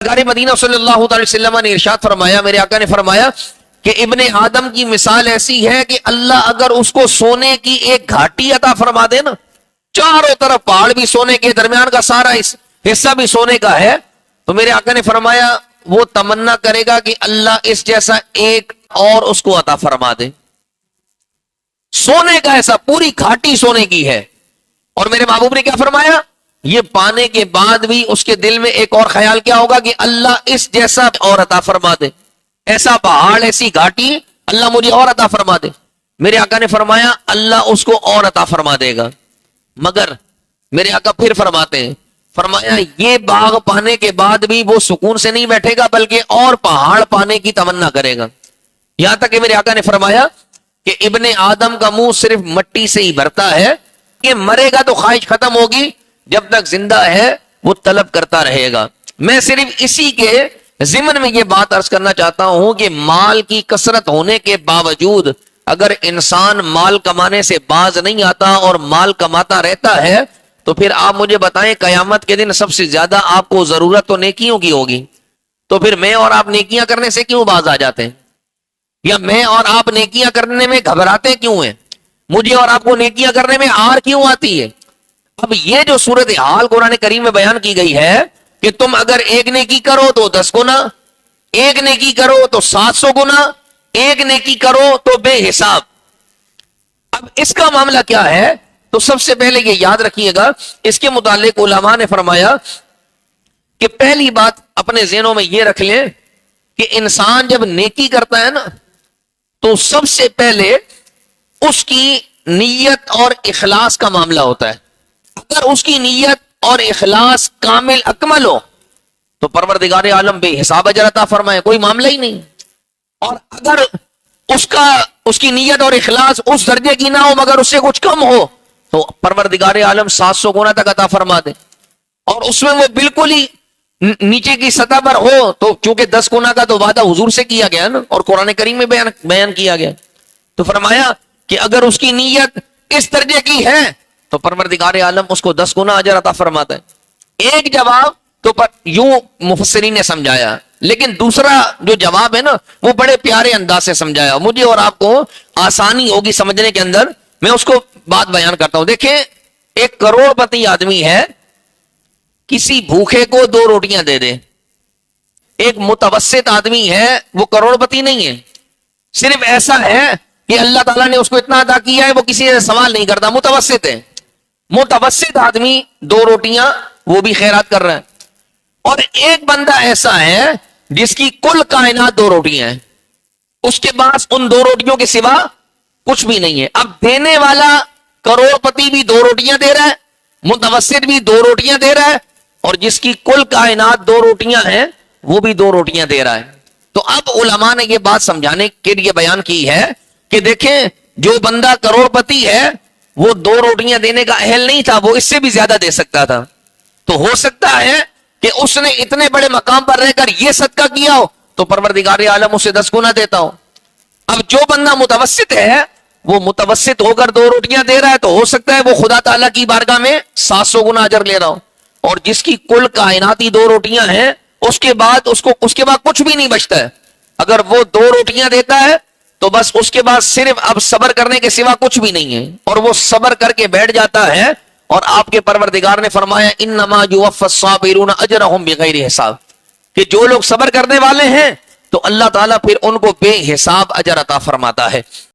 سرکار مدینہ صلی اللہ علیہ وسلم نے ارشاد فرمایا، میرے آقا نے فرمایا کہ ابن آدم کی مثال ایسی ہے کہ اللہ اگر اس کو سونے کی ایک گھاٹی عطا فرما دے نا، چاروں طرف پہاڑ بھی سونے کے، درمیان کا سارا حصہ بھی سونے کا ہے، تو میرے آقا نے فرمایا وہ تمنا کرے گا کہ اللہ اس جیسا ایک اور اس کو عطا فرما دے، سونے کا ایسا، پوری گھاٹی سونے کی ہے۔ اور میرے محبوب نے کیا فرمایا، یہ پانے کے بعد بھی اس کے دل میں ایک اور خیال کیا ہوگا کہ اللہ اس جیسا اور عطا فرما دے، ایسا پہاڑ، ایسی گھاٹی اللہ مجھے اور عطا فرما دے۔ میرے آقا نے فرمایا اللہ اس کو اور عطا فرما دے گا، مگر میرے آقا پھر فرماتے ہیں، فرمایا یہ باغ پانے کے بعد بھی وہ سکون سے نہیں بیٹھے گا بلکہ اور پہاڑ پانے کی تمنا کرے گا۔ یہاں تک کہ میرے آقا نے فرمایا کہ ابن آدم کا منہ صرف مٹی سے ہی بھرتا ہے، کہ مرے گا تو خواہش ختم ہوگی، جب تک زندہ ہے وہ طلب کرتا رہے گا۔ میں صرف اسی کے ضمن میں یہ بات عرض کرنا چاہتا ہوں کہ مال کی کثرت ہونے کے باوجود اگر انسان مال کمانے سے باز نہیں آتا اور مال کماتا رہتا ہے تو پھر آپ مجھے بتائیں قیامت کے دن سب سے زیادہ آپ کو ضرورت تو نیکیوں کی ہوگی، تو پھر میں اور آپ نیکیاں کرنے سے کیوں باز آ جاتے ہیں؟ یا میں اور آپ نیکیاں کرنے میں گھبراتے کیوں ہیں؟ مجھے اور آپ کو نیکیاں کرنے میں آر کیوں آتی ہے؟ اب یہ جو صورتحال قرآن کریم میں بیان کی گئی ہے کہ تم اگر ایک نیکی کرو تو 10 گنا، ایک نیکی کرو تو 700 گنا، ایک نیکی کرو تو بے حساب۔ اب اس کا معاملہ کیا ہے؟ تو سب سے پہلے یہ یاد رکھیے گا، اس کے متعلق علماء نے فرمایا کہ پہلی بات اپنے ذہنوں میں یہ رکھ لیں کہ انسان جب نیکی کرتا ہے نا تو سب سے پہلے اس کی نیت اور اخلاص کا معاملہ ہوتا ہے۔ اگر اس کی نیت اور اخلاص کامل اکمل ہو تو پروردگار عالم بے حساب اجر عطا فرمائے، کوئی معاملہ ہی نہیں۔ اور اگر اس کی نیت اور اخلاص اس درجے کی نہ ہو مگر اس سے کچھ کم ہو تو پروردگار عالم 700 گنا تک عطا فرما دے، اور اس میں وہ بالکل ہی نیچے کی سطح پر ہو تو چونکہ 10 گنا کا تو وعدہ حضور سے کیا گیا نا اور قرآن کریم میں بیان کیا گیا، تو فرمایا کہ اگر اس کی نیت اس درجے کی ہے تو پروردگار عالم اس کو 10 گنا اجر عطا فرماتا ہے۔ ایک جواب تو یوں مفسرین نے سمجھایا، لیکن دوسرا جو جواب ہے نا وہ بڑے پیارے انداز سے سمجھایا، مجھے اور آپ کو آسانی ہوگی سمجھنے کے اندر، میں اس کو بات بیان کرتا ہوں۔ دیکھیں، ایک کروڑ پتی آدمی ہے، کسی بھوکے کو 2 روٹیاں دے دے۔ ایک متوسط آدمی ہے، وہ کروڑ پتی نہیں ہے، صرف ایسا ہے کہ اللہ تعالیٰ نے اس کو اتنا عطا کیا ہے وہ کسی سے سوال نہیں کرتا، متوسط ہے۔ متوسط آدمی 2 روٹیاں وہ بھی خیرات کر رہا ہے، اور ایک بندہ ایسا ہے جس کی کل کائنات 2 روٹیاں ہیں، اس کے پاس ان 2 روٹیوں کے سوا کچھ بھی نہیں ہے۔ اب دینے والا کروڑ پتی بھی 2 روٹیاں دے رہا ہے، متوسط بھی 2 روٹیاں دے رہا ہے، اور جس کی کل کائنات 2 روٹیاں ہیں وہ بھی 2 روٹیاں دے رہا ہے۔ تو اب علماء نے یہ بات سمجھانے کے لیے بیان کی ہے کہ دیکھیں، جو بندہ کروڑ پتی ہے وہ 2 روٹیاں دینے کا اہل نہیں تھا، وہ اس سے بھی زیادہ دے سکتا تھا۔ تو ہو سکتا ہے کہ اس نے اتنے بڑے مقام پر رہ کر یہ صدقہ کیا ہو تو پروردگار عالم اسے 10 گنا دیتا ہو۔ اب جو بندہ متوسط ہے وہ متوسط ہو کر 2 روٹیاں دے رہا ہے تو ہو سکتا ہے وہ خدا تعالیٰ کی بارگاہ میں 700 گنا اجر لے رہا ہو، اور جس کی کل کائناتی 2 روٹیاں ہیں اس کے بعد کچھ بھی نہیں بچتا ہے۔ اگر وہ 2 روٹیاں دیتا ہے تو بس اس کے بعد صرف اب صبر کرنے کے سوا کچھ بھی نہیں ہے، اور وہ صبر کر کے بیٹھ جاتا ہے، اور آپ کے پروردگار نے فرمایا انما یوفی الصابرون اجرهم بغیر حساب، کہ جو لوگ صبر کرنے والے ہیں تو اللہ تعالیٰ پھر ان کو بے حساب اجر عطا فرماتا ہے۔